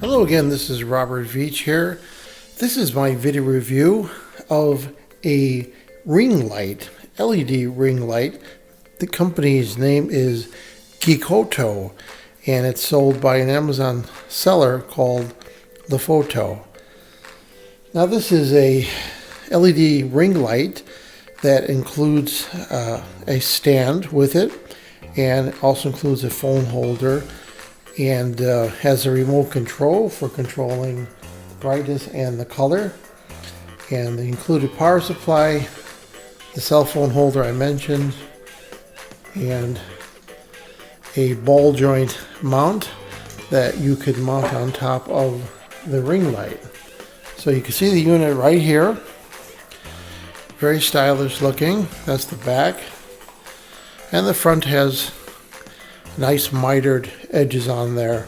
Hello again, this is Robert Veach here. This is my video review of a ring light, LED ring light. The company's name is Gikoto, and it's sold by an Amazon seller called Lefoto. Now this is a LED ring light that includes a stand with it, and also includes a phone holder, and has a remote control for controlling brightness and the color, and the included power supply, the cell phone holder I mentioned, and a ball joint mount that you could mount on top of the ring light. So you can see the unit right here, very stylish looking. That's the back, and the front has nice mitered edges on there,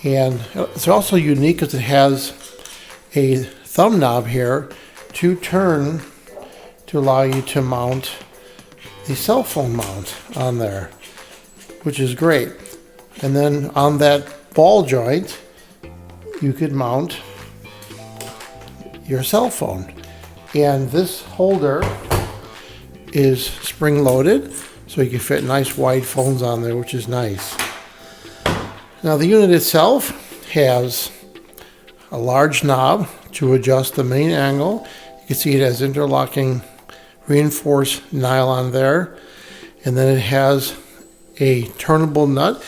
and it's also unique because it has a thumb knob here to turn to allow you to mount the cell phone mount on there, which is great. And then on that ball joint you could mount your cell phone, and this holder is spring loaded, so you can fit nice wide phones on there, which is nice. Now the unit itself has a large knob to adjust the main angle. You can see it has interlocking reinforced nylon there, and then it has a turnable nut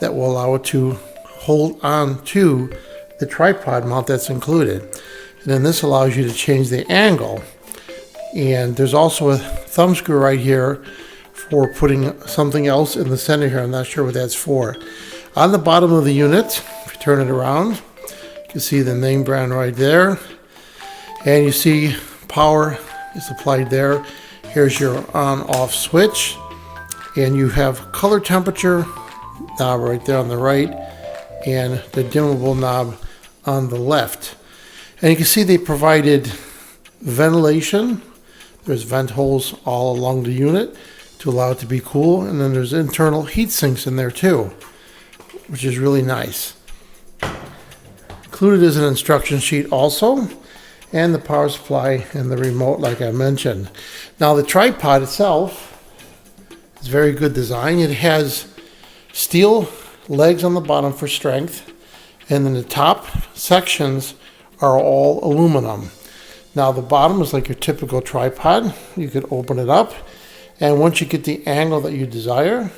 that will allow it to hold on to the tripod mount that's included. And then this allows you to change the angle, and there's also a thumb screw right here for putting something else in the center here. I'm not sure what that's for. On the bottom of the unit, if you turn it around, you can see the name brand right there, and you see power is applied there. Here's your on-off switch, and you have color temperature knob right there on the right, and the dimmable knob on the left. And you can see they provided ventilation. There's vent holes all along the unit to allow it to be cool, and then there's internal heat sinks in there too, which is really nice. Included is an instruction sheet also, and the power supply and the remote like I mentioned. Now the tripod itself is very good design. It has steel legs on the bottom for strength, and then the top sections are all aluminum. Now the bottom is like your typical tripod. You could open it up, and once you get the angle that you desire,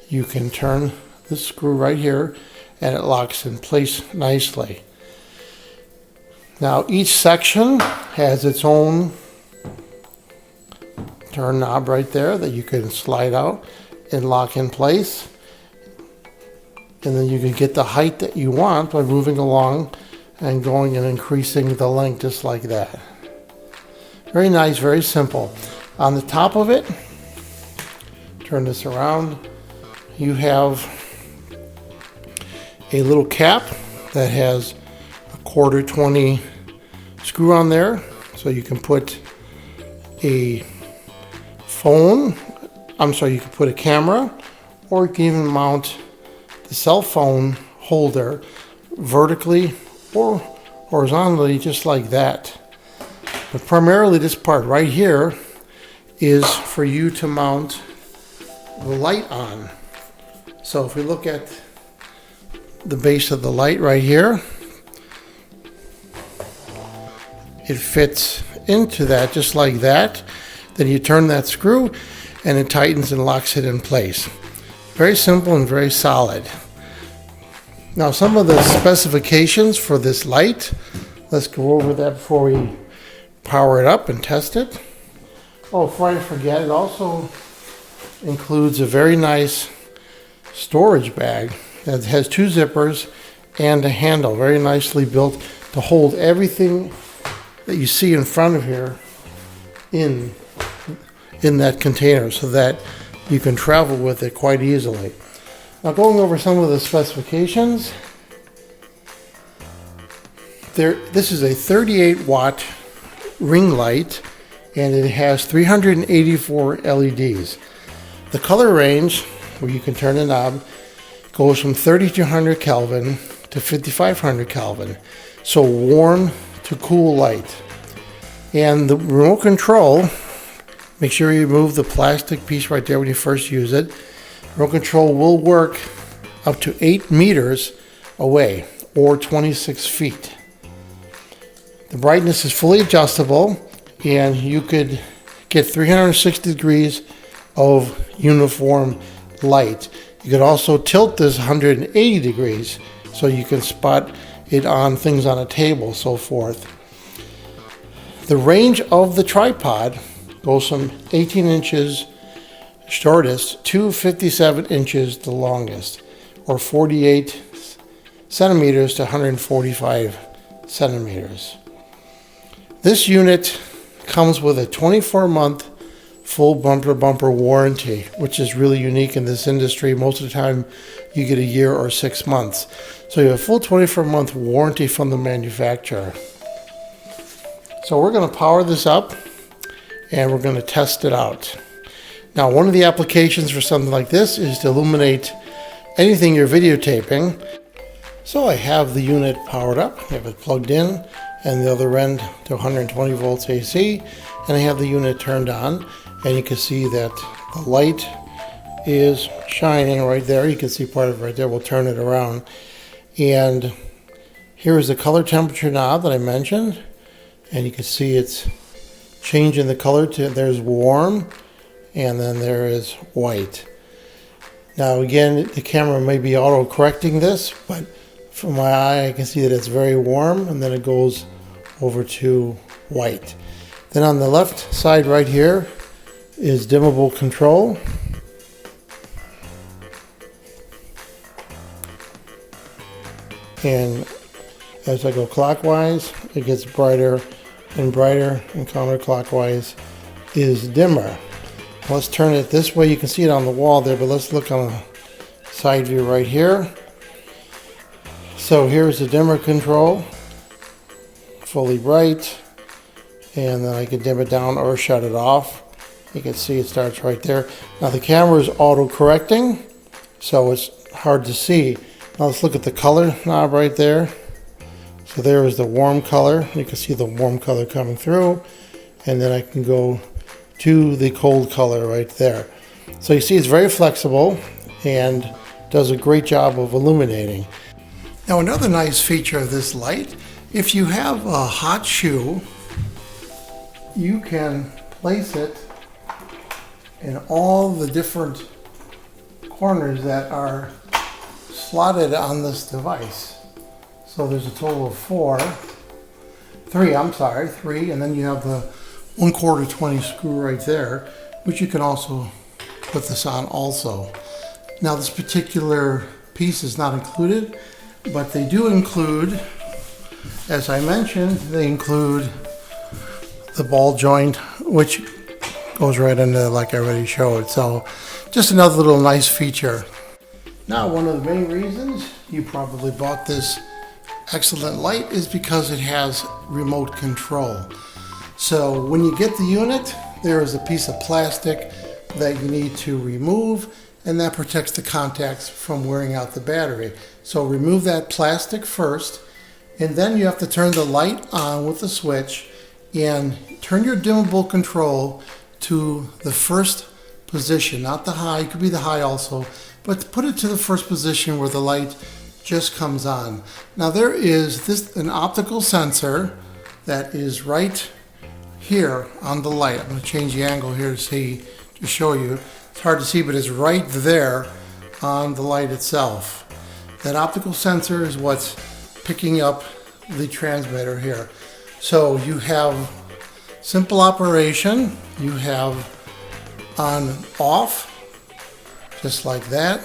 you can turn this screw right here and it locks in place nicely. Now each section has its own turn knob right there that you can slide out and lock in place. And then you can get the height that you want by moving along and going and increasing the length just like that. Very nice, very simple. On the top of it, turn this around, you have a little cap that has a 1/4-20 screw on there, so you can put a phone, you can put a camera, or you can even mount the cell phone holder vertically or horizontally, just like that. But primarily this part right here is for you to mount the light on. So if we look at the base of the light right here, it fits into that just like that. Then you turn that screw and it tightens and locks it in place. Very simple and very solid. Now some of the specifications for this light, let's go over that before we power it up and test it. Oh, before I forget, it also includes a very nice storage bag that has 2 zippers and a handle, very nicely built to hold everything that you see in front of here in that container, so that you can travel with it quite easily. Now going over some of the specifications, this is a 38 watt ring light, and it has 384 LEDs. The color range, where you can turn the knob, goes from 3200 Kelvin to 5500 Kelvin. So warm to cool light. And the remote control, make sure you remove the plastic piece right there when you first use it. Remote control will work up to 8 meters away or 26 feet. The brightness is fully adjustable and you could get 360 degrees of uniform light. You could also tilt this 180 degrees so you can spot it on things on a table, so forth. The range of the tripod goes from 18 inches shortest to 57 inches the longest, or 48 centimeters to 145 centimeters. This unit comes with a 24-month full bumper-to-bumper warranty, which is really unique in this industry. Most of the time you get a year or 6 months. So you have a full 24-month warranty from the manufacturer. So we're going to power this up and we're going to test it out. Now, one of the applications for something like this is to illuminate anything you're videotaping. So I have the unit powered up, I have it plugged in, and the other end to 120 volts AC, and I have the unit turned on, and you can see that the light is shining right there. You can see part of it right there. We'll turn it around. And here is the color temperature knob that I mentioned, and you can see it's changing the color to, there's warm, and then there is white. Now again, the camera may be auto-correcting this, but from my eye I can see that it's very warm, and then it goes over to white. Then on the left side right here is dimmable control. And as I go clockwise, it gets brighter and brighter, and counterclockwise is dimmer. Let's turn it this way. You can see it on the wall there, but let's look on the side view right here. So here's the dimmer control, fully bright, and then I can dim it down or shut it off. You can see it starts right there. Now the camera is auto-correcting, so it's hard to see. Now let's look at the color knob right there. So there is the warm color. You can see the warm color coming through, and then I can go to the cold color right there. So you see it's very flexible and does a great job of illuminating. Now another nice feature of this light, if you have a hot shoe, you can place it in all the different corners that are slotted on this device. So there's a total of three, and then you have the 1/4 20 screw right there, which you can also put this on also. Now this particular piece is not included, but they do include, as I mentioned, they include the ball joint, which goes right into, like I already showed. So just another little nice feature. Now, one of the main reasons you probably bought this excellent light is because it has remote control. So when you get the unit, there is a piece of plastic that you need to remove, and that protects the contacts from wearing out the battery. So remove that plastic first, and then you have to turn the light on with the switch and turn your dimmable control to the first position, not the high. It could be the high also, but put it to the first position where the light just comes on. Now there is an optical sensor that is right here on the light. I'm going to change the angle here to show you. It's hard to see, but it's right there on the light itself. That optical sensor is what's picking up the transmitter here. So you have simple operation. You have on off, just like that.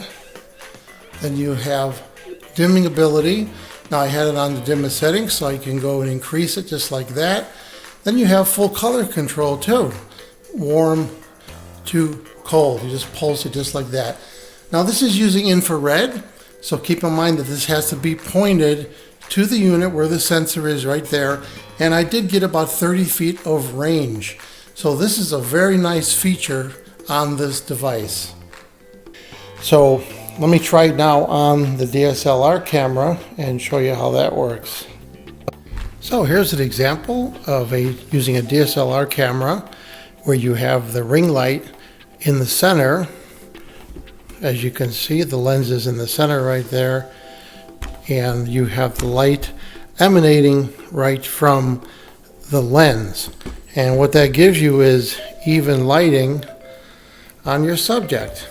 Then you have dimming ability. Now I had it on the dimmest setting, so I can go and increase it just like that. Then you have full color control too. Warm to cold. You just pulse it just like that. Now this is using infrared, so keep in mind that this has to be pointed to the unit where the sensor is right there. And I did get about 30 feet of range. So this is a very nice feature on this device. So Let me try it now on the DSLR camera and show you how that works. So here's an example of using a DSLR camera where you have the ring light in the center. As you can see, the lens is in the center right there, and you have the light emanating right from the lens. And what that gives you is even lighting on your subject,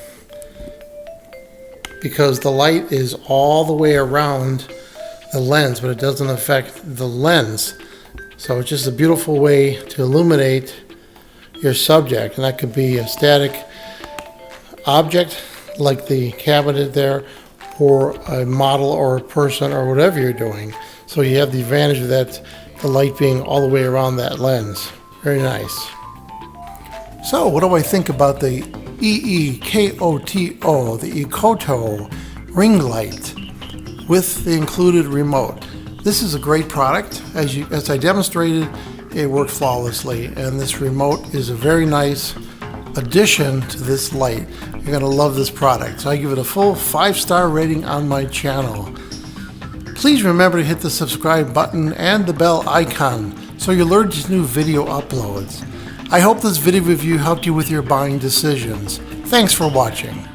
because the light is all the way around the lens, but it doesn't affect the lens. So it's just a beautiful way to illuminate your subject, and that could be a static object like the cabinet there, or a model or a person or whatever you're doing. So you have the advantage of that, the light being all the way around that lens. Very nice. So what do I think about the EEKOTO, the Ekoto ring light with the included remote? This is a great product. As I demonstrated, it worked flawlessly, and this remote is a very nice addition to this light. You're going to love this product. So I give it a full 5-star rating on my channel. Please remember to hit the subscribe button and the bell icon so you'll alert to new video uploads. I hope this video review helped you with your buying decisions. Thanks for watching.